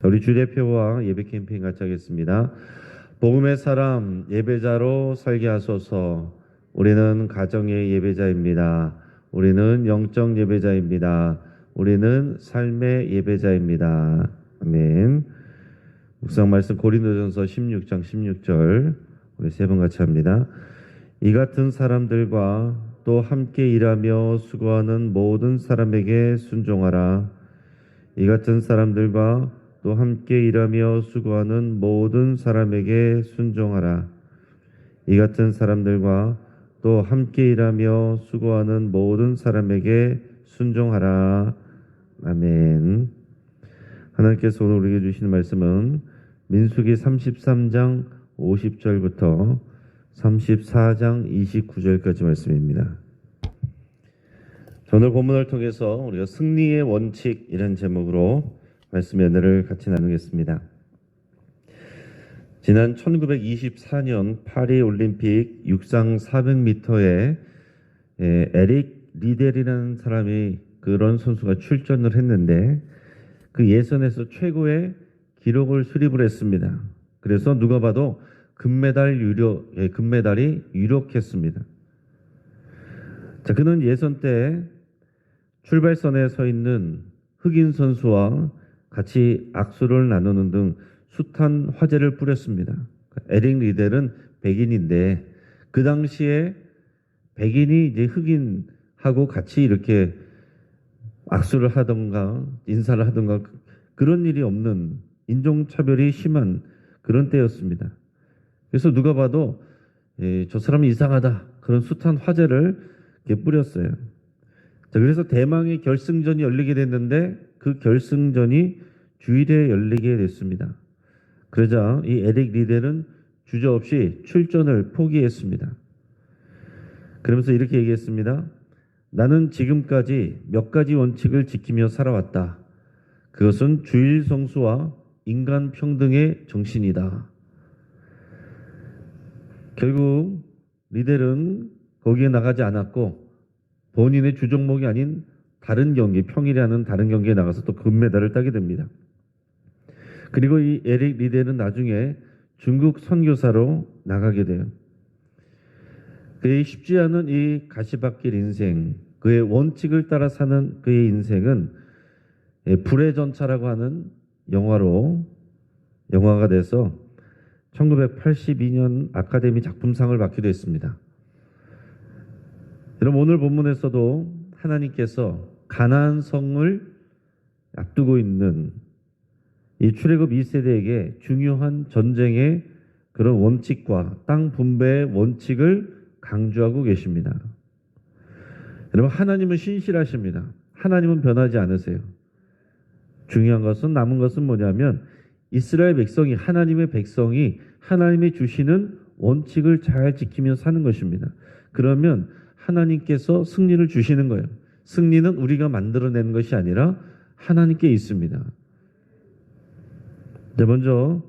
우리 주 대표와 예배 캠페인 같이 하겠습니다. 복음의 사람 예배자로 살게 하소서. 우리는 가정의 예배자입니다. 우리는 영적 예배자입니다. 우리는 삶의 예배자입니다. 아멘. 묵상 말씀 고린도전서 16장 16절 우리 세 번 같이 합니다. 이 같은 사람들과 또 함께 일하며 수고하는 모든 사람에게 순종하라. 이 같은 사람들과 또 함께 일하며 수고하는 모든 사람에게 순종하라. 이 같은 사람들과 또 함께 일하며 수고하는 모든 사람에게 순종하라. 아멘. 하나님께서 오늘 우리에게 주시는 말씀은 민수기 33장 50절부터 34장 29절까지 말씀입니다. 오늘 본문을 통해서 우리가 승리의 원칙이라는 제목으로 말씀 연회를 같이 나누겠습니다. 지난 1924년 파리 올림픽 육상 400m에 에릭 리델이라는 사람이 그런 선수가 출전을 했는데 그 예선에서 최고의 기록을 수립을 했습니다. 그래서 누가 봐도 금메달이 유력했습니다. 자, 그는 예선 때 출발선에 서 있는 흑인 선수와 같이 악수를 나누는 등 숱한 화제를 뿌렸습니다. 에릭 리델은 백인인데 그 당시에 백인이 이제 흑인하고 같이 이렇게 악수를 하던가 인사를 하던가 그런 일이 없는 인종차별이 심한 그런 때였습니다. 그래서 누가 봐도 저 사람이 이상하다 그런 숱한 화제를 뿌렸어요. 자, 그래서 대망의 결승전이 열리게 됐는데 그 결승전이 주일에 열리게 됐습니다. 그러자 이 에릭 리델은 주저없이 출전을 포기했습니다. 그러면서 이렇게 얘기했습니다. 나는 지금까지 몇 가지 원칙을 지키며 살아왔다. 그것은 주일 성수와 인간 평등의 정신이다. 결국 리델은 거기에 나가지 않았고 본인의 주종목이 아닌 다른 경기, 평일에 하는 다른 경기에 나가서 또 금메달을 따게 됩니다. 그리고 이 에릭 리델은 나중에 중국 선교사로 나가게 돼요. 그의 쉽지 않은 이 가시밭길 인생, 그의 원칙을 따라 사는 그의 인생은 불의 전차라고 하는 영화가 돼서 1982년 아카데미 작품상을 받기도 했습니다. 여러분, 오늘 본문에서도 하나님께서 가나안 성을 앞두고 있는 이 출애굽 2세대에게 중요한 전쟁의 그런 원칙과 땅 분배의 원칙을 강조하고 계십니다. 여러분, 하나님은 신실하십니다. 하나님은 변하지 않으세요. 중요한 것은 남은 것은 뭐냐면 이스라엘 백성이 하나님의 백성이 하나님이 주시는 원칙을 잘 지키며 사는 것입니다. 그러면 하나님께서 승리를 주시는 거예요. 승리는 우리가 만들어내는 것이 아니라 하나님께 있습니다. 먼저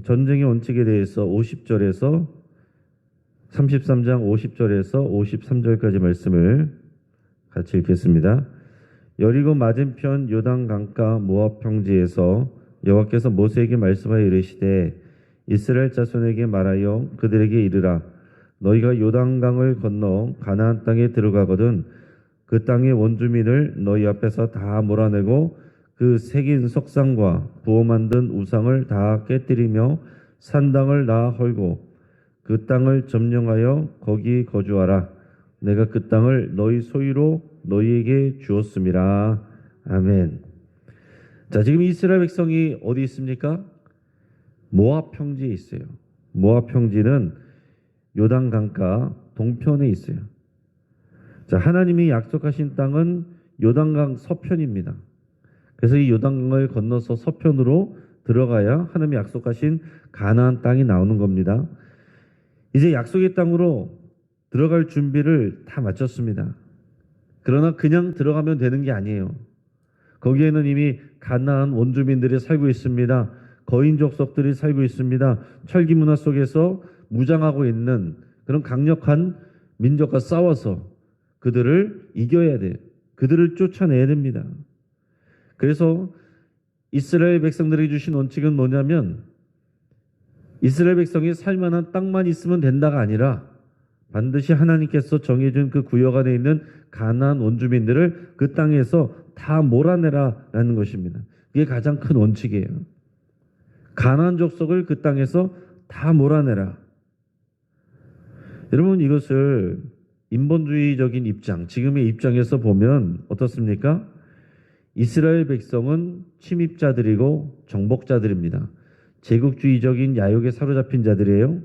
전쟁의 원칙에 대해서 33장 50절에서 53절까지 말씀을 같이 읽겠습니다. 여리고 맞은편 요단 강가 모압 평지에서 여호와께서 모세에게 말씀하여 이르시되 이스라엘 자손에게 말하여 그들에게 이르라. 너희가 요단강을 건너 가나안 땅에 들어가거든 그 땅의 원주민을 너희 앞에서 다 몰아내고 그 새긴 석상과 부어 만든 우상을 다 깨뜨리며 산당을 다 헐고 그 땅을 점령하여 거기 거주하라. 내가 그 땅을 너희 소유로 너희에게 주었음이라. 아멘. 자, 지금 이스라엘 백성이 어디 있습니까? 모압 평지에 있어요. 모압 평지는 요단 강가 동편에 있어요. 자, 하나님이 약속하신 땅은 요단강 서편입니다. 그래서 이 요단강을 건너서 서편으로 들어가야 하나님이 약속하신 가나안 땅이 나오는 겁니다. 이제 약속의 땅으로 들어갈 준비를 다 마쳤습니다. 그러나 그냥 들어가면 되는 게 아니에요. 거기에는 이미 가나안 원주민들이 살고 있습니다. 거인 족속들이 살고 있습니다. 철기 문화 속에서 무장하고 있는 그런 강력한 민족과 싸워서 그들을 이겨야 돼요. 그들을 쫓아내야 됩니다. 그래서 이스라엘 백성들에게 주신 원칙은 뭐냐면 이스라엘 백성이 살만한 땅만 있으면 된다가 아니라 반드시 하나님께서 정해준 그 구역 안에 있는 가나안 원주민들을 그 땅에서 다 몰아내라라는 것입니다. 이게 가장 큰 원칙이에요. 가나안 족속을 그 땅에서 다 몰아내라. 여러분 이것을 인본주의적인 입장, 지금의 입장에서 보면 어떻습니까? 이스라엘 백성은 침입자들이고 정복자들입니다. 제국주의적인 야욕에 사로잡힌 자들이에요.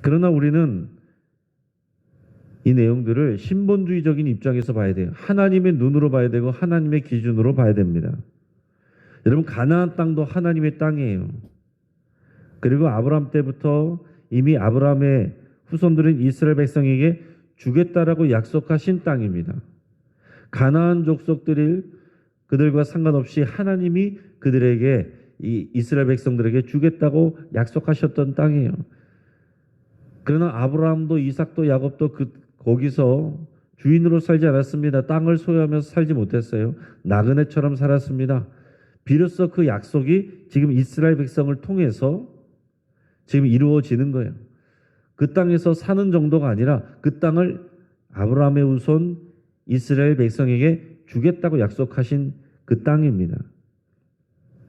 그러나 우리는 이 내용들을 신본주의적인 입장에서 봐야 돼요. 하나님의 눈으로 봐야 되고 하나님의 기준으로 봐야 됩니다. 여러분 가나안 땅도 하나님의 땅이에요. 그리고 아브라함 때부터 이미 아브라함의 후손들은 이스라엘 백성에게 주겠다라고 약속하신 땅입니다. 가나안 족속들이 그들과 상관없이 하나님이 그들에게 이 이스라엘 백성들에게 주겠다고 약속하셨던 땅이에요. 그러나 아브라함도 이삭도 야곱도 거기서 주인으로 살지 않았습니다. 땅을 소유하면서 살지 못했어요. 나그네처럼 살았습니다. 비로소 그 약속이 지금 이스라엘 백성을 통해서 지금 이루어지는 거예요. 그 땅에서 사는 정도가 아니라 그 땅을 아브라함의 후손 이스라엘 백성에게 주겠다고 약속하신 그 땅입니다.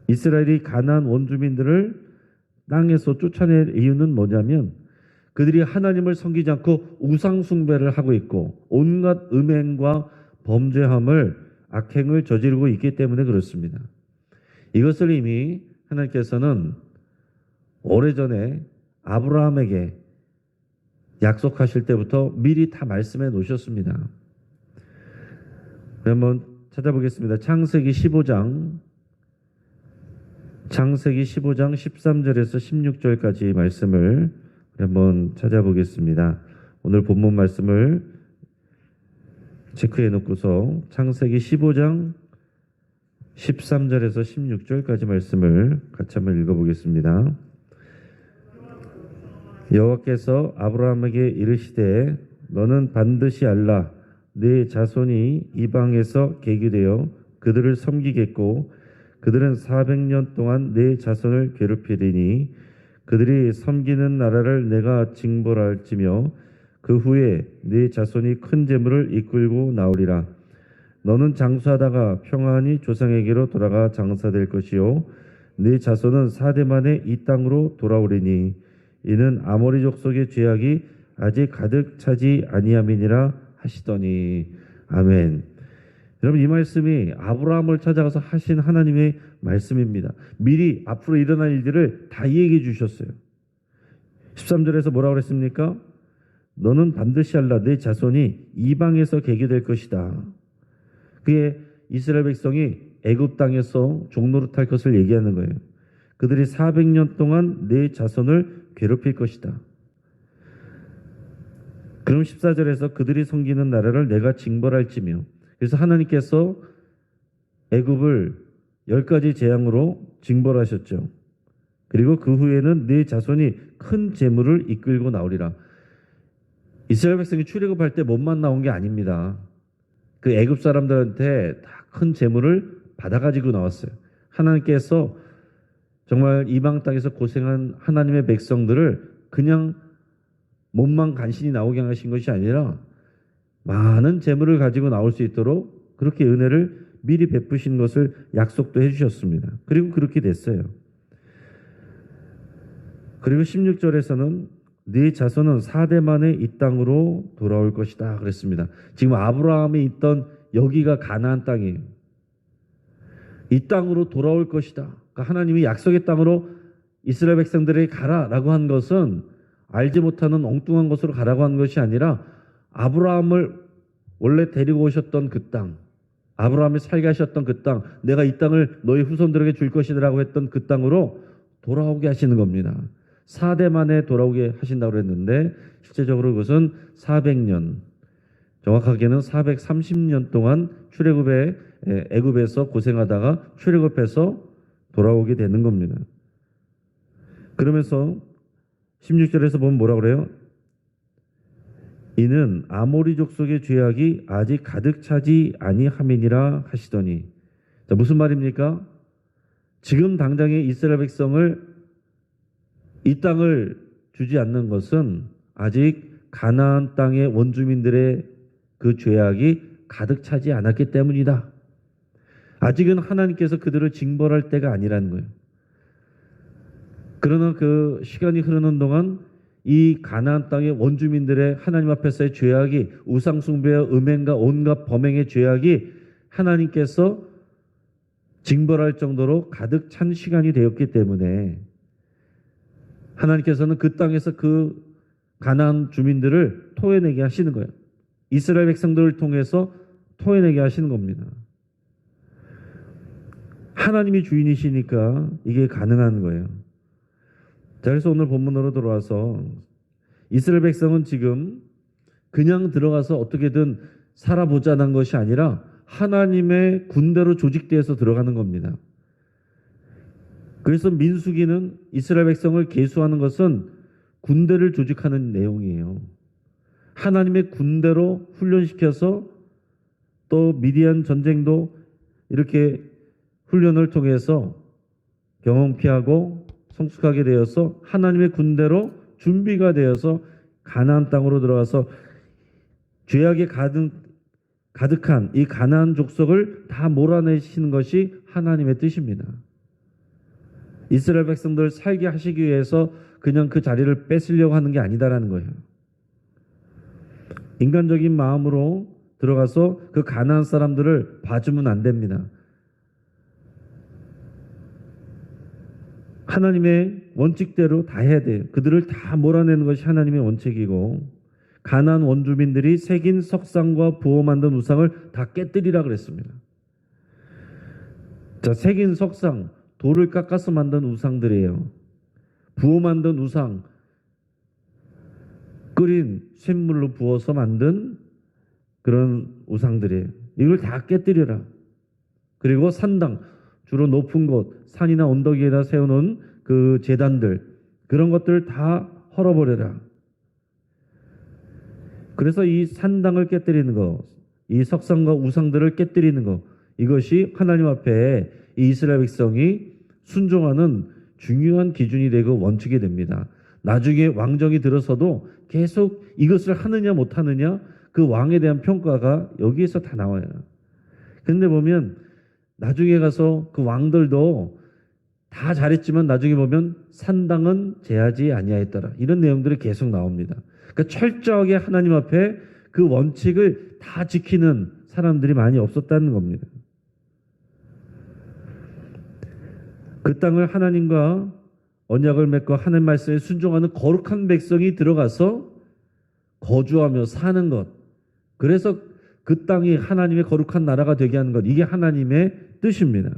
이스라엘이 가나안 원주민들을 땅에서 쫓아낼 이유는 뭐냐면 그들이 하나님을 섬기지 않고 우상 숭배를 하고 있고 온갖 음행과 범죄함을 악행을 저지르고 있기 때문에 그렇습니다. 이것을 이미 하나님께서는 오래전에 아브라함에게 약속하실 때부터 미리 다 말씀해 놓으셨습니다. 한번 찾아보겠습니다. 창세기 15장 13절에서 16절까지 말씀을 한번 찾아보겠습니다. 오늘 본문 말씀을 체크해 놓고서 창세기 15장 13절에서 16절까지 말씀을 같이 한번 읽어보겠습니다. 여호와께서 아브라함에게 이르시되 너는 반드시 알라 네 자손이 이방에서 계기되어 그들을 섬기겠고 그들은 400년 동안 네 자손을 괴롭히리니 그들이 섬기는 나라를 내가 징벌할지며 그 후에 네 자손이 큰 재물을 이끌고 나오리라. 너는 장수하다가 평안히 조상에게로 돌아가 장사될 것이요 네 자손은 4대 만에 이 땅으로 돌아오리니 이는 아모리 족속의 죄악이 아직 가득 차지 아니함이니라 하시더니 아멘. 여러분 이 말씀이 아브라함을 찾아가서 하신 하나님의 말씀입니다. 미리 앞으로 일어날 일들을 다 얘기해 주셨어요. 13절에서 뭐라고 그랬습니까? 너는 반드시 알라 내 자손이 이방에서 계기될 것이다. 그게 이스라엘 백성이 애굽 땅에서 종노릇할 것을 얘기하는 거예요. 그들이 400년 동안 내 자손을 괴롭힐 것이다. 그럼 14절에서 그들이 섬기는 나라를 내가 징벌할지며 그래서 하나님께서 애굽을 10가지 재앙으로 징벌하셨죠. 그리고 그 후에는 네 자손이 큰 재물을 이끌고 나오리라. 이스라엘 백성이 출애굽할 때 몸만 나온 게 아닙니다. 그 애굽 사람들한테 다 큰 재물을 받아가지고 나왔어요. 하나님께서 정말 이방 땅에서 고생한 하나님의 백성들을 그냥 몸만 간신히 나오게 하신 것이 아니라 많은 재물을 가지고 나올 수 있도록 그렇게 은혜를 미리 베푸신 것을 약속도 해주셨습니다. 그리고 그렇게 됐어요. 그리고 16절에서는 네 자손은 4대 만에 이 땅으로 돌아올 것이다 그랬습니다. 지금 아브라함이 있던 여기가 가나안 땅이에요. 이 땅으로 돌아올 것이다. 그러니까 하나님이 약속의 땅으로 이스라엘 백성들에게 가라라고 한 것은 알지 못하는 엉뚱한 곳으로 가라고 한 것이 아니라 아브라함을 원래 데리고 오셨던 그 땅, 아브라함이 살게 하셨던 그 땅, 내가 이 땅을 너희 후손들에게 줄 것이라고 했던 그 땅으로 돌아오게 하시는 겁니다. 4대 만에 돌아오게 하신다고 그랬는데 실제적으로 그것은 400년, 정확하게는 430년 동안 출애굽에 애굽에서 고생하다가 출애굽해서 돌아오게 되는 겁니다. 그러면서 16절에서 보면 뭐라고 그래요? 이는 아모리 족속의 죄악이 아직 가득 차지 아니함이니라 하시더니 자, 무슨 말입니까? 지금 당장의 이스라엘 백성을 이 땅을 주지 않는 것은 아직 가나안 땅의 원주민들의 그 죄악이 가득 차지 않았기 때문이다. 아직은 하나님께서 그들을 징벌할 때가 아니라는 거예요. 그러나 그 시간이 흐르는 동안 이 가나안 땅의 원주민들의 하나님 앞에서의 죄악이, 우상 숭배와 음행과 온갖 범행의 죄악이 하나님께서 징벌할 정도로 가득 찬 시간이 되었기 때문에 하나님께서는 그 땅에서 그 가나안 주민들을 토해내게 하시는 거예요. 이스라엘 백성들을 통해서 토해내게 하시는 겁니다. 하나님이 주인이시니까 이게 가능한 거예요. 자, 그래서 오늘 본문으로 돌아와서 이스라엘 백성은 지금 그냥 들어가서 어떻게든 살아보자는 것이 아니라 하나님의 군대로 조직되어서 들어가는 겁니다. 그래서 민수기는 이스라엘 백성을 계수하는 것은 군대를 조직하는 내용이에요. 하나님의 군대로 훈련시켜서 또 미디안 전쟁도 이렇게 훈련을 통해서 경험피하고 성숙하게 되어서 하나님의 군대로 준비가 되어서 가나안 땅으로 들어가서 죄악에 가득한 이 가나안 족속을 다 몰아내시는 것이 하나님의 뜻입니다. 이스라엘 백성들 살게 하시기 위해서 그냥 그 자리를 뺏으려고 하는 게 아니다라는 거예요. 인간적인 마음으로 들어가서 그 가나안 사람들을 봐주면 안 됩니다. 하나님의 원칙대로 다 해야 돼요. 그들을 다 몰아내는 것이 하나님의 원칙이고, 가나안 원주민들이 새긴 석상과 부어 만든 우상을 다 깨뜨리라 그랬습니다. 자, 새긴 석상, 돌을 깎아서 만든 우상들이에요. 부어 만든 우상, 끓인 쇳물로 부어서 만든 그런 우상들이에요. 이걸 다 깨뜨려라. 그리고 산당, 주로 높은 곳, 산이나 언덕 위에다 세워놓은 그 제단들, 그런 것들 다 헐어버려라. 그래서 이 산당을 깨뜨리는 거, 이 석상과 우상들을 깨뜨리는 거, 이것이 하나님 앞에 이 이스라엘 백성이 순종하는 중요한 기준이 되고 원칙이 됩니다. 나중에 왕정이 들어서도 계속 이것을 하느냐 못하느냐, 그 왕에 대한 평가가 여기에서 다 나와요. 그런데 보면 나중에 가서 그 왕들도 다 잘했지만 나중에 보면 산당은 제하지 아니하였더라, 이런 내용들이 계속 나옵니다. 그러니까 철저하게 하나님 앞에 그 원칙을 다 지키는 사람들이 많이 없었다는 겁니다. 그 땅을 하나님과 언약을 맺고 하나님 말씀에 순종하는 거룩한 백성이 들어가서 거주하며 사는 것, 그래서 그 땅이 하나님의 거룩한 나라가 되게 하는 것, 이게 하나님의 뜻입니다.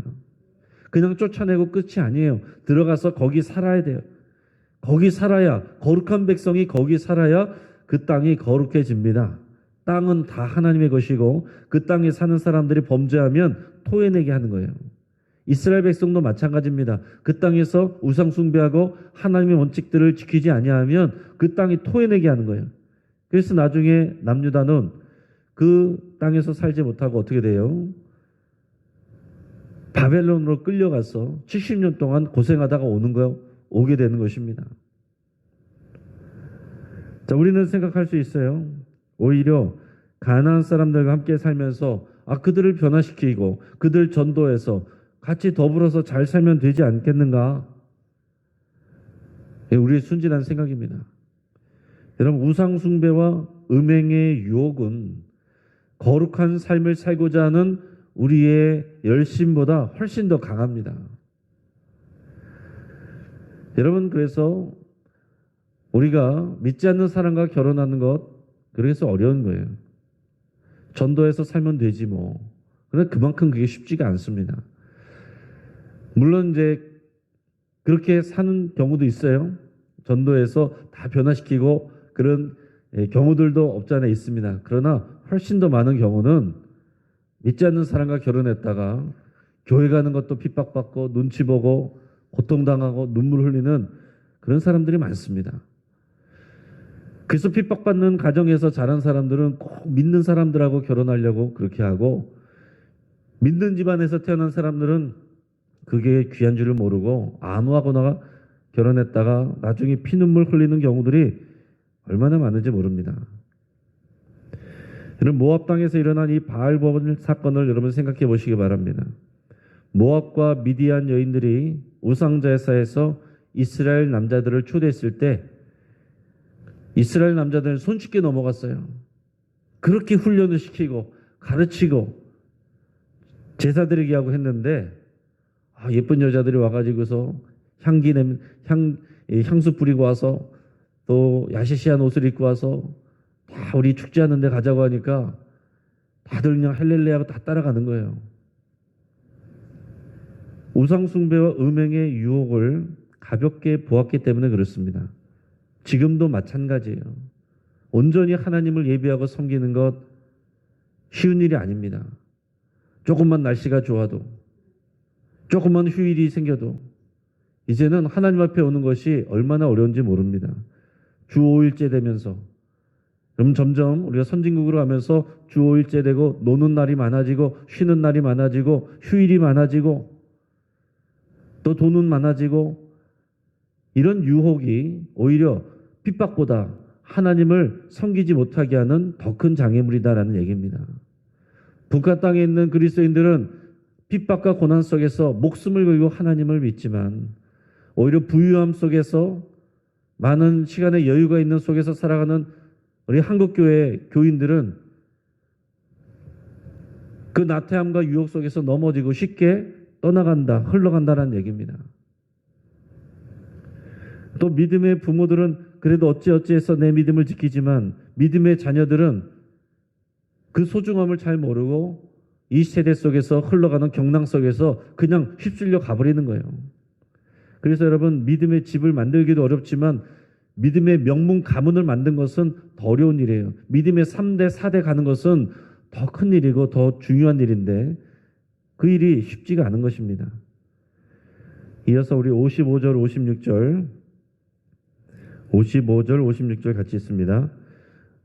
그냥 쫓아내고 끝이 아니에요. 들어가서 거기 살아야 돼요. 거기 살아야, 거룩한 백성이 거기 살아야 그 땅이 거룩해집니다. 땅은 다 하나님의 것이고 그 땅에 사는 사람들이 범죄하면 토해내게 하는 거예요. 이스라엘 백성도 마찬가지입니다. 그 땅에서 우상 숭배하고 하나님의 원칙들을 지키지 아니하면 그 땅이 토해내게 하는 거예요. 그래서 나중에 남유다는 그 땅에서 살지 못하고 어떻게 돼요? 바벨론으로 끌려가서 70년 동안 고생하다가 오게 되는 것입니다. 자, 우리는 생각할 수 있어요. 오히려 가나안 사람들과 함께 살면서 그들을 변화시키고 그들 전도해서 같이 더불어서 잘 살면 되지 않겠는가? 우리의 순진한 생각입니다. 여러분, 우상 숭배와 음행의 유혹은 거룩한 삶을 살고자 하는 우리의 열심보다 훨씬 더 강합니다. 여러분, 그래서 우리가 믿지 않는 사람과 결혼하는 것, 그래서 어려운 거예요. 전도해서 살면 되지 뭐. 그런데 그만큼 그게 쉽지가 않습니다. 물론 이제 그렇게 사는 경우도 있어요. 전도해서 다 변화시키고 그런 경우들도 없지 않아 있습니다. 그러나 훨씬 더 많은 경우는 믿지 않는 사람과 결혼했다가 교회 가는 것도 핍박받고 눈치 보고 고통당하고 눈물 흘리는 그런 사람들이 많습니다. 그래서 핍박받는 가정에서 자란 사람들은 꼭 믿는 사람들하고 결혼하려고 그렇게 하고, 믿는 집안에서 태어난 사람들은 그게 귀한 줄을 모르고 아무하고나 결혼했다가 나중에 피눈물 흘리는 경우들이 얼마나 많은지 모릅니다. 이런 모압 땅에서 일어난 이 바알본 사건을 여러분 생각해 보시기 바랍니다. 모압과 미디안 여인들이 우상제사에서 이스라엘 남자들을 초대했을 때 이스라엘 남자들은 손쉽게 넘어갔어요. 그렇게 훈련을 시키고 가르치고 제사 드리게 하고 했는데 예쁜 여자들이 와가지고서 향수 뿌리고 와서 또 야시시한 옷을 입고 와서 다 우리 축제하는 데 가자고 하니까 다들 그냥 할렐루야하고 다 따라가는 거예요. 우상숭배와 음행의 유혹을 가볍게 보았기 때문에 그렇습니다. 지금도 마찬가지예요. 온전히 하나님을 예배하고 섬기는 것 쉬운 일이 아닙니다. 조금만 날씨가 좋아도, 조금만 휴일이 생겨도 이제는 하나님 앞에 오는 것이 얼마나 어려운지 모릅니다. 주 5일째 되면서 그럼 점점 우리가 선진국으로 가면서 주 5일째 되고 노는 날이 많아지고 쉬는 날이 많아지고 휴일이 많아지고 또 돈은 많아지고 이런 유혹이 오히려 핍박보다 하나님을 섬기지 못하게 하는 더 큰 장애물이다라는 얘기입니다. 북한 땅에 있는 그리스도인들은 핍박과 고난 속에서 목숨을 걸고 하나님을 믿지만 오히려 부유함 속에서 많은 시간의 여유가 있는 속에서 살아가는 우리 한국교회 교인들은 그 나태함과 유혹 속에서 넘어지고 쉽게 떠나간다, 흘러간다라는 얘기입니다. 또 믿음의 부모들은 그래도 어찌어찌해서 내 믿음을 지키지만 믿음의 자녀들은 그 소중함을 잘 모르고 이 세대 속에서 흘러가는 경랑 속에서 그냥 휩쓸려 가버리는 거예요. 그래서 여러분 믿음의 집을 만들기도 어렵지만 믿음의 명문 가문을 만든 것은 더 어려운 일이에요. 믿음의 3대, 4대 가는 것은 더 큰 일이고 더 중요한 일인데 그 일이 쉽지가 않은 것입니다. 이어서 우리 55절, 56절 같이 있습니다.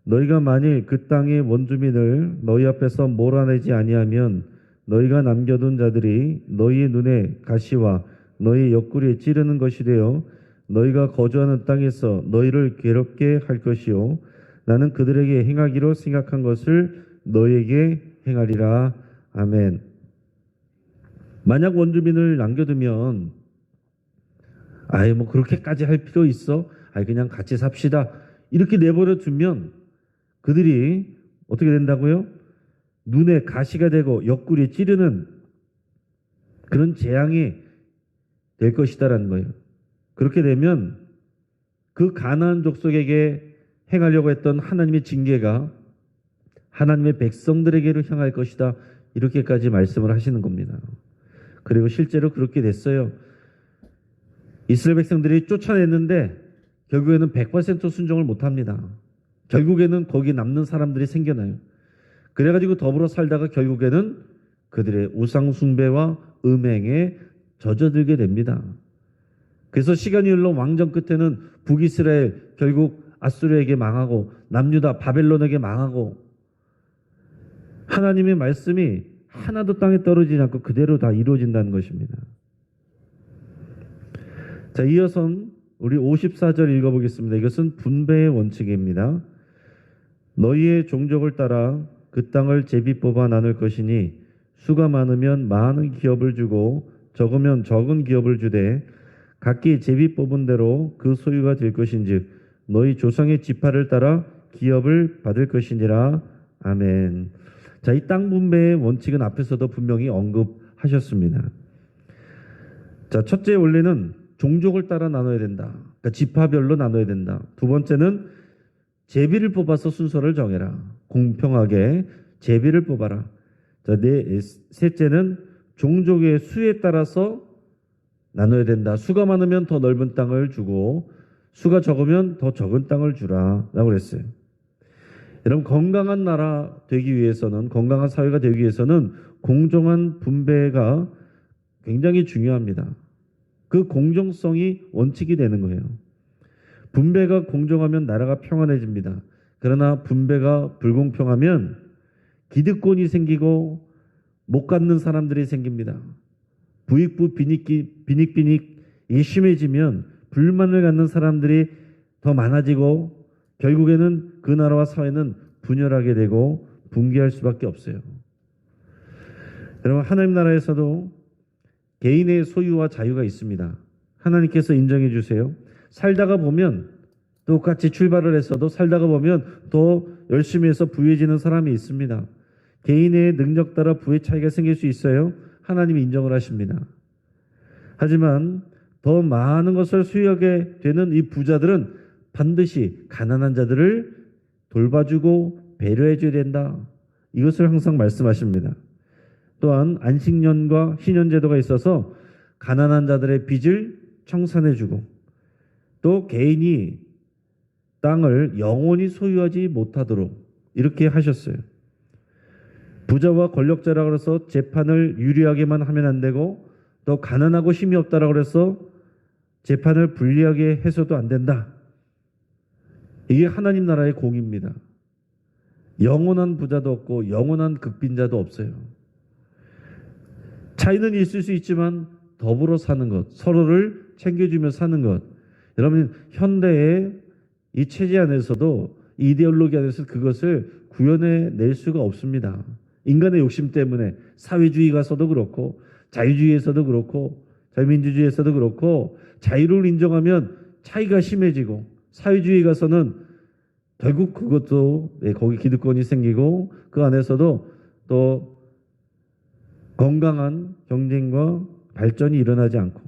너희가 만일 그 땅의 원주민을 너희 앞에서 몰아내지 아니하면 너희가 남겨둔 자들이 너희의 눈에 가시와 너희 옆구리에 찌르는 것이 되어 너희가 거주하는 땅에서 너희를 괴롭게 할 것이요 나는 그들에게 행하기로 생각한 것을 너희에게 행하리라. 아멘. 만약 원주민을 남겨두면 뭐 그렇게까지 할 필요 있어? 그냥 같이 삽시다. 이렇게 내버려 두면 그들이 어떻게 된다고요? 눈에 가시가 되고 옆구리에 찌르는 그런 재앙이 될 것이다라는 거예요. 그렇게 되면 그 가나안 족속에게 행하려고 했던 하나님의 징계가 하나님의 백성들에게로 향할 것이다. 이렇게까지 말씀을 하시는 겁니다. 그리고 실제로 그렇게 됐어요. 이스라엘 백성들이 쫓아냈는데 결국에는 100% 순종을 못합니다. 결국에는 거기 남는 사람들이 생겨나요. 그래가지고 더불어 살다가 결국에는 그들의 우상 숭배와 음행에 젖어들게 됩니다. 그래서 시간이 흘러 왕정 끝에는 북이스라엘 결국 아수르에게 망하고 남유다 바벨론에게 망하고 하나님의 말씀이 하나도 땅에 떨어지지 않고 그대로 다 이루어진다는 것입니다. 자, 이어선 우리 54절 읽어보겠습니다. 이것은 분배의 원칙입니다. 너희의 종족을 따라 그 땅을 제비 뽑아 나눌 것이니 수가 많으면 많은 기업을 주고 적으면 적은 기업을 주되 각기 제비 뽑은 대로 그 소유가 될 것인즉 너희 조상의 지파를 따라 기업을 받을 것이니라. 아멘. 자, 이 땅 분배의 원칙은 앞에서도 분명히 언급하셨습니다. 자, 첫째 원리는 종족을 따라 나눠야 된다. 그러니까 지파별로 나눠야 된다. 두 번째는 제비를 뽑아서 순서를 정해라. 공평하게 제비를 뽑아라. 자, 셋째는 종족의 수에 따라서 나눠야 된다. 수가 많으면 더 넓은 땅을 주고 수가 적으면 더 적은 땅을 주라 라고 그랬어요. 여러분, 건강한 나라 되기 위해서는, 건강한 사회가 되기 위해서는 공정한 분배가 굉장히 중요합니다. 그 공정성이 원칙이 되는 거예요. 분배가 공정하면 나라가 평안해집니다. 그러나 분배가 불공평하면 기득권이 생기고 못 갖는 사람들이 생깁니다. 부익부 빈익빈익이 심해지면 불만을 갖는 사람들이 더 많아지고 결국에는 그 나라와 사회는 분열하게 되고 붕괴할 수밖에 없어요. 여러분, 하나님 나라에서도 개인의 소유와 자유가 있습니다. 하나님께서 인정해 주세요. 살다가 보면 똑같이 출발을 했어도 살다가 보면 더 열심히 해서 부유해지는 사람이 있습니다. 개인의 능력 따라 부의 차이가 생길 수 있어요. 하나님이 인정을 하십니다. 하지만 더 많은 것을 소유하게 되는 이 부자들은 반드시 가난한 자들을 돌봐주고 배려해줘야 된다. 이것을 항상 말씀하십니다. 또한 안식년과 희년제도가 있어서 가난한 자들의 빚을 청산해주고 또 개인이 땅을 영원히 소유하지 못하도록 이렇게 하셨어요. 부자와 권력자라고 해서 재판을 유리하게만 하면 안 되고 또 가난하고 힘이 없다라고 해서 재판을 불리하게 해서도 안 된다. 이게 하나님 나라의 공입니다. 영원한 부자도 없고 영원한 극빈자도 없어요. 차이는 있을 수 있지만 더불어 사는 것, 서로를 챙겨주며 사는 것. 여러분, 현대의 이 체제 안에서도 이 이데올로기 안에서 그것을 구현해낼 수가 없습니다. 인간의 욕심 때문에 사회주의가서도 그렇고 자유주의에서도 그렇고 자유민주주의에서도 그렇고 자유를 인정하면 차이가 심해지고 사회주의 가서는 결국 그것도 거기 기득권이 생기고 그 안에서도 또 건강한 경쟁과 발전이 일어나지 않고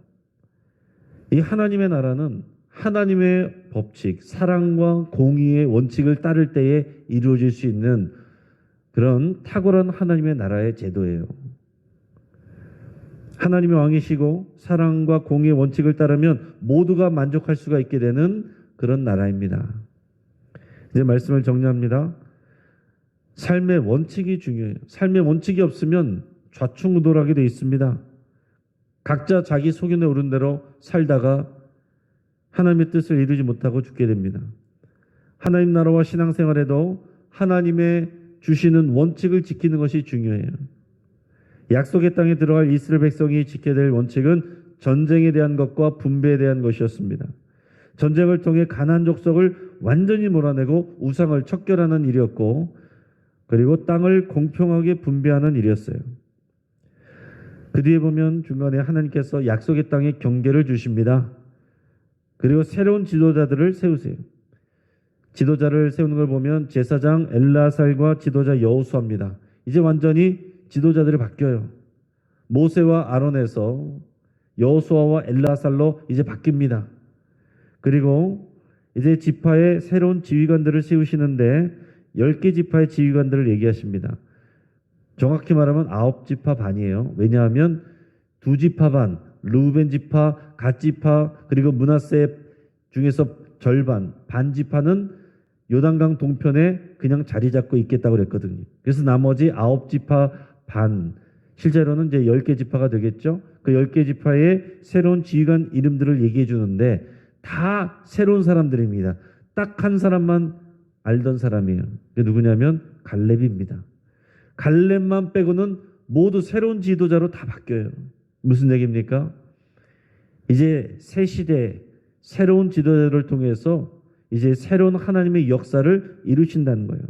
이 하나님의 나라는 하나님의 법칙, 사랑과 공의의 원칙을 따를 때에 이루어질 수 있는 그런 탁월한 하나님의 나라의 제도예요. 하나님의 왕이시고 사랑과 공의의 원칙을 따르면 모두가 만족할 수가 있게 되는 그런 나라입니다. 이제 말씀을 정리합니다. 삶의 원칙이 중요해요. 삶의 원칙이 없으면 좌충우돌하게 되어 있습니다. 각자 자기 소견에 오른 대로 살다가 하나님의 뜻을 이루지 못하고 죽게 됩니다. 하나님 나라와 신앙생활에도 하나님의 주시는 원칙을 지키는 것이 중요해요. 약속의 땅에 들어갈 이스라엘 백성이 지켜야 될 원칙은 전쟁에 대한 것과 분배에 대한 것이었습니다. 전쟁을 통해 가나안 족속을 완전히 몰아내고 우상을 척결하는 일이었고 그리고 땅을 공평하게 분배하는 일이었어요. 그 뒤에 보면 중간에 하나님께서 약속의 땅에 경계를 주십니다. 그리고 새로운 지도자들을 세우세요. 지도자를 세우는 걸 보면 제사장 엘라살과 지도자 여호수아입니다. 이제 완전히 지도자들이 바뀌어요. 모세와 아론에서 여호수아와 엘라살로 이제 바뀝니다. 그리고 이제 지파의 새로운 지휘관들을 세우시는데 10개 지파의 지휘관들을 얘기하십니다. 정확히 말하면 9지파 반이에요. 왜냐하면 2지파 반, 르우벤 지파, 갓 지파, 그리고 므낫세 중에서 절반, 반 지파는 요단강 동편에 그냥 자리 잡고 있겠다고 그랬거든요. 그래서 나머지 9지파 반, 실제로는 이제 10개 지파가 되겠죠. 그 10개 지파의 새로운 지휘관 이름들을 얘기해 주는데 다 새로운 사람들입니다. 딱 한 사람만 알던 사람이에요. 그게 누구냐면 갈렙입니다. 갈렙만 빼고는 모두 새로운 지도자로 다 바뀌어요. 무슨 얘기입니까? 이제 새 시대 새로운 지도자를 통해서 이제 새로운 하나님의 역사를 이루신다는 거예요.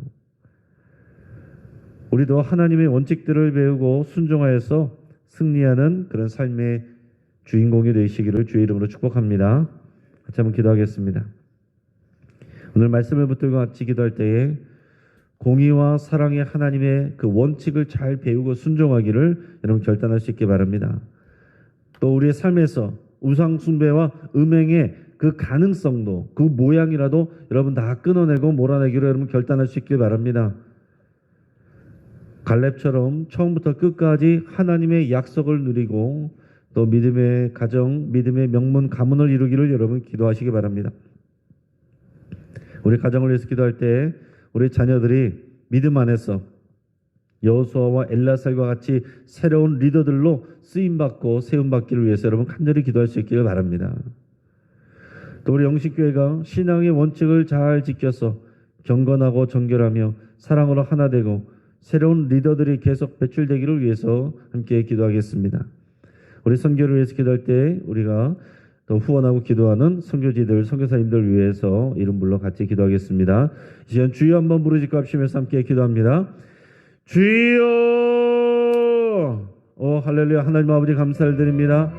우리도 하나님의 원칙들을 배우고 순종하여서 승리하는 그런 삶의 주인공이 되시기를 주의 이름으로 축복합니다. 같이 한번 기도하겠습니다. 오늘 말씀을 붙들고 같이 기도할 때에 공의와 사랑의 하나님의 그 원칙을 잘 배우고 순종하기를 여러분 결단할 수 있게 바랍니다. 또 우리의 삶에서 우상 숭배와 음행의 그 가능성도 그 모양이라도 여러분 다 끊어내고 몰아내기로 여러분 결단할 수 있길 바랍니다. 갈렙처럼 처음부터 끝까지 하나님의 약속을 누리고 또 믿음의 가정, 믿음의 명문 가문을 이루기를 여러분 기도하시기 바랍니다. 우리 가정을 위해서 기도할 때 우리 자녀들이 믿음 안에서 여호수아와 엘라살과 같이 새로운 리더들로 쓰임받고 세움받기를 위해서 여러분 간절히 기도할 수 있기를 바랍니다. 또 우리 영식교회가 신앙의 원칙을 잘 지켜서 경건하고 정결하며 사랑으로 하나 되고 새로운 리더들이 계속 배출되기를 위해서 함께 기도하겠습니다. 우리 선교를 위해서 기도할 때 우리가 또 후원하고 기도하는 선교지들, 선교사님들 위해서 이름 불러 같이 기도하겠습니다. 이 시간 주여 한번 부르짖고 합심해서 함께 기도합니다. 주여! 할렐루야. 하나님 아버지 감사를 드립니다.